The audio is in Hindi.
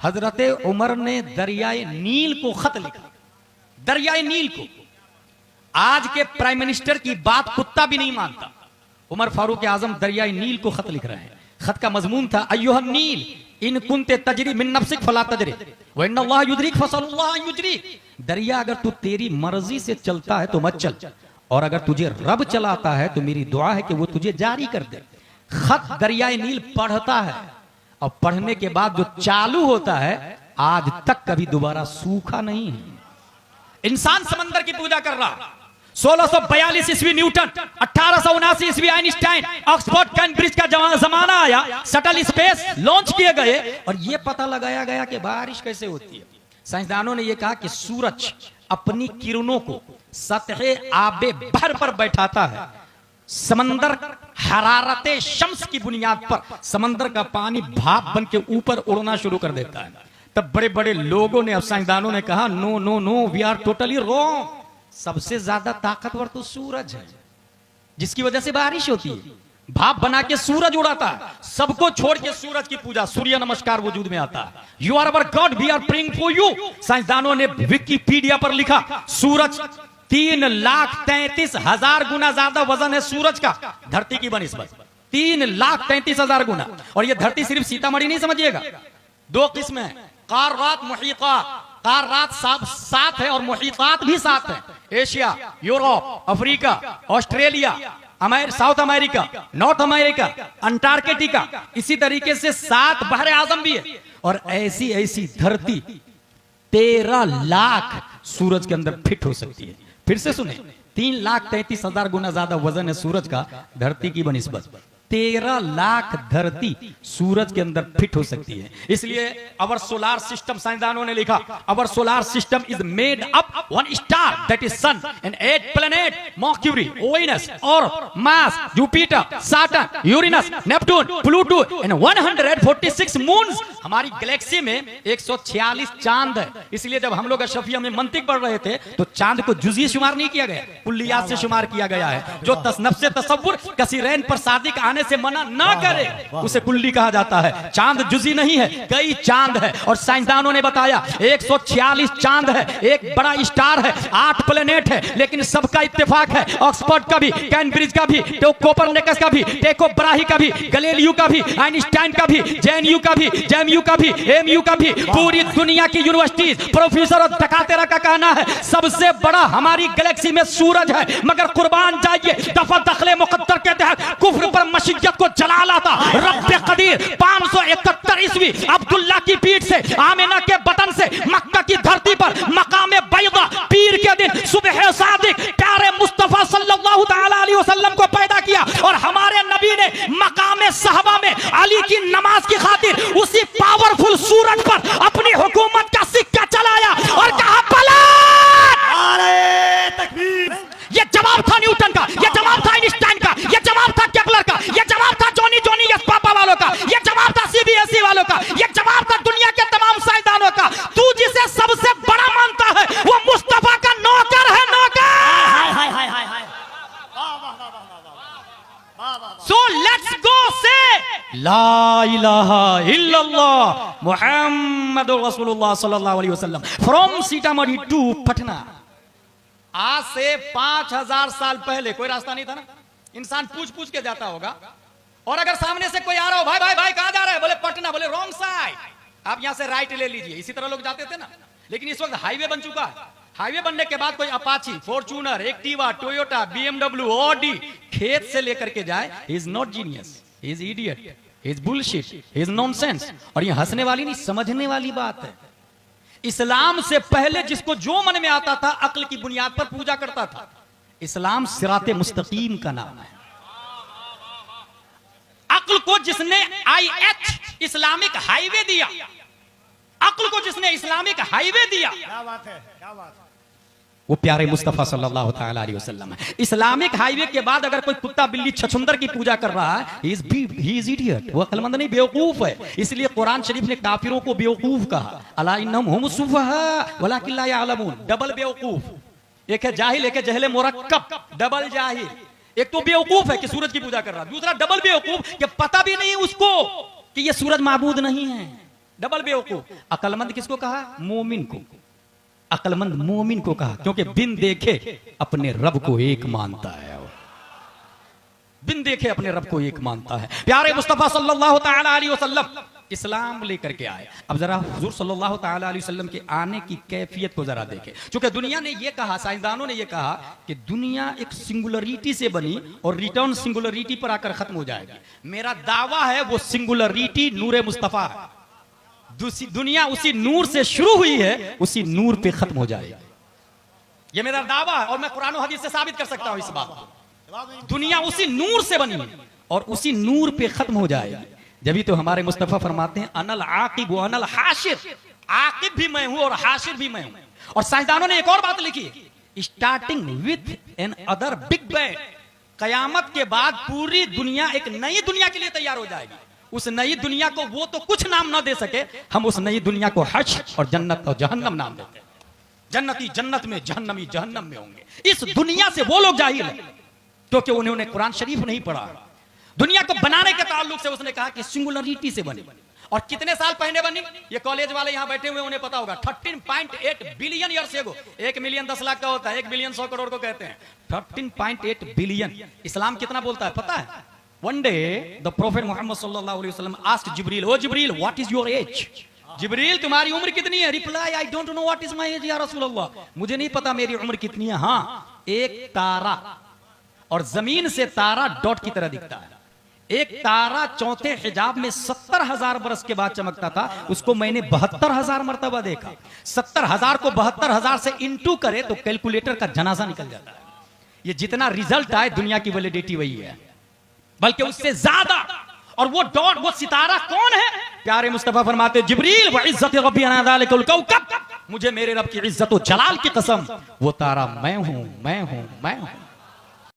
हजरत उमर ने दरियाए नील को खत लिखा, दरियाए नील को। आज के प्राइम मिनिस्टर की बात कुत्ता भी नहीं मानता। उमर फारूक आजम दरियाए नील को खत लिख रहे हैं। खत का मजमून था, अय्युहन नील इन कुंते तजरी मिन नफ्सिक फला तजरी व इन्नल्लाह युद्रिक फसल्लाह युद्रिक। दरिया अगर तू तेरी मर्जी से चलता है तो मत चल, और अगर तुझे रब चलाता है तो मेरी दुआ है कि वो तुझे जारी कर दे। खत दरियाए नील पढ़ता है, और पढ़ने के बाद जो चालू होता है आज तक कभी दोबारा सूखा नहीं है। इंसान समंदर की पूजा कर रहा। 1642 ईस्वी न्यूटन, 1879 ईस्वी आइंस्टाइन, ऑक्सफोर्ड कैम्ब्रिज का जमाना आया, शटल स्पेस लॉन्च किए गए और यह पता लगाया गया कि बारिश कैसे होती है। साइंसदानों ने यह कहा कि सूरज अपनी किरणों को सतह आबे बहर पर बैठाता है। समंदर हरारते शम्स की बुनियाद पर समंदर का पानी भाप बन के ऊपर उड़ना शुरू कर देता है। तब बड़े बड़े लोगों ने, अब साइंसदानों ने कहा no no no, we are totally wrong. सबसे ज्यादा ताकतवर तो सूरज है, जिसकी वजह से बारिश होती है। भाप बना के सूरज उड़ाता है। सबको छोड़ के सूरज की पूजा, सूर्य नमस्कार वजूद में आता है। You are our God, we are praying for you. साइंसदानों ने विकिपीडिया पर लिखा, सूरज 3,33,000 गुना ज्यादा वजन है सूरज का धरती की बनिस्बत। 3,33,000 गुना। और ये धरती सिर्फ सीतामढ़ी नहीं समझिएगा, दो किस्में है, क़ारात मुहीक़ात। क़ारात 7 है और मुहीक़ात भी 7 है। Asia, Europe, Africa, Australia, south America, north America, Antarctica, इसी तरीके से 7 बहरे आजम भी है। और ऐसी ऐसी धरती 13 लाख सूरज के अंदर फिट हो सकती है। फिर से सुने, 3,33,000 गुना ज्यादा वजन है सूरज का धरती की बनिस्बत। 13 लाख धरती सूरज के अंदर फिट हो सकती है। इसलिए अवर सोलार सिस्टम, साइंसदानों ने लिखा, our solar system is made up 1 star that is sun and 8 planet Mercury, Venus और Mars, Jupiter, Saturn, Uranus, Neptune, Pluto and 146 moons. हमारी गैलेक्सी में 146 चांद है। इसलिए जब हम लोग अशरफिया में मंतिक पढ़ रहे थे तो चांद को जुज़ी शुमार नहीं किया गया, कुल्लियात से शुमार किया गया है। जो नफ्से तसव्वुर कसीरैन पर सादिक आने से मना ना करे उसे कुल्ली कहा जाता है। चांद जुज़ी नहीं है, कई चांद है। और साइंसदानों ने बताया 146 चांद है, एक बड़ा स्टार है, 8 प्लेनेट है, लेकिन सबका इत्तेफाक है, ऑक्सफोर्ड का भी, कैम्ब्रिज का भी, कोपरनिकस का भी, टेको ब्राही का भी, गैलीलियो का भी, आइंस्टाइन का भी, जेएनयू का भी, जेएमयू का भी, एमयू का भी, पूरी दुनिया की यूनिवर्सिटीज, प्रोफेसर और दकातेरा का कहना है सबसे बड़ा हमारी गैलेक्सी में सूरज है। मगर कुर्बान जाइए, दफा दखले मुकद्दर के तहत कुफ्र पर मशीयत को जला लाता रब्बे कदीर 571 ईस्वी अब्दुल्ला की पीठ से, आमिना के बटन से, मक्का की धरती पर मकामे बैदा पीर के दिन सुबह सादिक प्यारे मुस्तफा सल्लल्लाहु तआला अलैहि वसल्लम को पैदा किया। और हमारे नबी ने मकामे सहबा में अली की नमाज की खातिर उसी पावरफुल सूरज पर अपनी हुकूमत का सिक्का चलाया और कहा ये जवाब था न्यूटन का, ये जवाब था आइंस्टाइन का, ये जवाब था केपलर का, ये जवाब था जॉनी यस पापा वालों का, ये जवाब था सीबीएसई वालों का, ये जवाब था दुनिया के तमाम साइंसदानों का। तू जिसे सबसे बड़ा मानता है वो मुस्तफा का नौकर है, नौकर। सो लेट्स गो से ला इलाहा इल्लल्लाह मुहम्मदुर रसूलुल्लाह सल्लल्लाहु अलैहि वसल्लम फ्रॉम सीतामढ़ी टू पटना। आज से 5000 साल पहले कोई रास्ता नहीं था ना, इंसान पूछ पूछ के जाता होगा। और अगर सामने से कोई आ रहा हो, भाई भाई भाई कहां जा रहा है, बोले पटना, बोले रॉन्ग साइड, आप यहां से राइट ले लीजिए। इसी तरह लोग जाते थे ना। लेकिन इस वक्त हाईवे बन चुका है। हाईवे बनने के बाद कोई Apache, Fortuner, Activa, Toyota, BMW, Audi खेत से लेकर के जाए, he is not genius, he is idiot, he is bullshit, he is nonsense. और ये हंसने वाली नहीं, समझने वाली बात है। इस्लाम से पहले जिसको जो मन में आता था अक्ल की बुनियाद पर पूजा करता था। इस्लाम सिराते मुस्तकीम का नाम है। अक्ल को जिसने IH इस्लामिक हाईवे दिया, अक्ल को जिसने इस्लामिक हाईवे दिया, क्या बात है, क्या बात है, वो प्यारे मुस्तफा सल्लल्लाहु तआला अलैहि वसल्लम है। इस्लामिक हाईवे के बाद अगर कोई कुत्ता बिल्ली छछुंदर की पूजा कर रहा है, ही इज इडियट, वो अक्लमंद नहीं, बेवकूफ है। इसलिए कुरान शरीफ ने काफिरों को बेवकूफ कहा, अला इन्नहुम हुमुस सुफहा वलाकिन ला यअलमून, डबल बेवकूफ। एक है जाहिल, एक है जहले मुरक्कब, डबल जाहिल। एक तो बेवकूफ है कि सूरज की पूजा कर रहा है, दूसरा डबल बेवकूफ कि पता भी नहीं उसको कि ये सूरज माबूद नहीं है, डबल बेवकूफ। अक्लमंद किसको कहा? मोमिन को। अक्लमंद मोमिन को कहा, क्योंकि बिन देखे अपने रब को एक मानता है, बिन देखे अपने रब को एक मानता है। प्यारे मुस्तफा सल्लल्लाहु तआला अलैहि वसल्लम इस्लाम लेकर के आए। अब जरा हुजूर सल्लल्लाहु तआला अलैहि वसल्लम के आने की कैफियत को जरा देखें। क्योंकि दुनिया ने ये कहा, साइंसदानों ने ये कहा कि दुनिया एक सिंगुलरिटी से बनी और रिटर्न सिंगुलरिटी पर आकर खत्म हो जाएगी। मेरा दावा है वो सिंगुलरिटी नूरे मुस्तफा है। दुनिया उसी नूर से शुरू हुई है, उसी नूर पे खत्म हो जाएगी। ये मेरा दावा है और मैं कुरान और हदीस से साबित कर सकता हूं इस बात को। दुनिया उसी नूर से बनी और उसी नूर पे खत्म हो जाएगी। जभी तो हमारे मुस्तफा फरमाते हैं अनल आकिब व अनल हाशिर, आकिब भी मैं हूं और हाशिर भी मैं हूं। और साइंसदानों ने एक और बात लिखी, starting with another big bang, कयामत के बाद पूरी दुनिया एक नई दुनिया के लिए तैयार हो जाएगी। उस नई दुनिया को वो तो कुछ नाम ना दे सके, हम उस नई दुनिया को हश्र और जन्नत और जहन्नम नाम देते हैं। जन्नती जन्नत में, जहन्नमी जहन्नम में होंगे। इस दुनिया से वो लोग जाहिल है क्योंकि उन्होंने कुरान शरीफ नहीं पढ़ा। दुनिया को बनाने के ताल्लुक से उसने कहा कि सिंगुलरिटी से बनी। और कितने साल पहले बनी? ये कॉलेज वाले यहां बैठे हुए उन्हें पता होगा। 13.8 billion years ago. 1 million 10 lakh का होता है, 1 बिलियन 100 करोड़ को कहते हैं। 13.8 बिलियन। इस्लाम कितना बोलता है पता है? One day the Prophet Muhammad sallallahu alaihi wasallam asked Jibril, "Oh Jibril, what is your age?" जिब्रील तुम्हारी उम्र कितनी है? Reply, I don't know what is my age या रसूल अल्लाह, मुझे नहीं पता मेरी उम्र कितनी है। हाँ, एक तारा, और जमीन से तारा डॉट की तरह दिखता है। एक तारा चौथे हिजाब में 70,000 बरस के बाद चमकता था, उसको मैंने 72,000 मरतबा देखा। 70,000 को 72,000 से इंटू करे तो कैलकुलेटर का जनाजा निकल जाता है। ये जितना रिजल्ट आए दुनिया की वैलिडिटी वही है, बल्कि उससे ज्यादा। और वो डॉट, वो सितारा कौन है? प्यारे मुस्तफा फरमाते जिब्रील व इज्जत रब्बी अना ज़ालिकल कौकब, मुझे मेरे रब की इज्जत व जलाल की कसम वो तारा मैं हूं, मैं हूं, मैं हूं।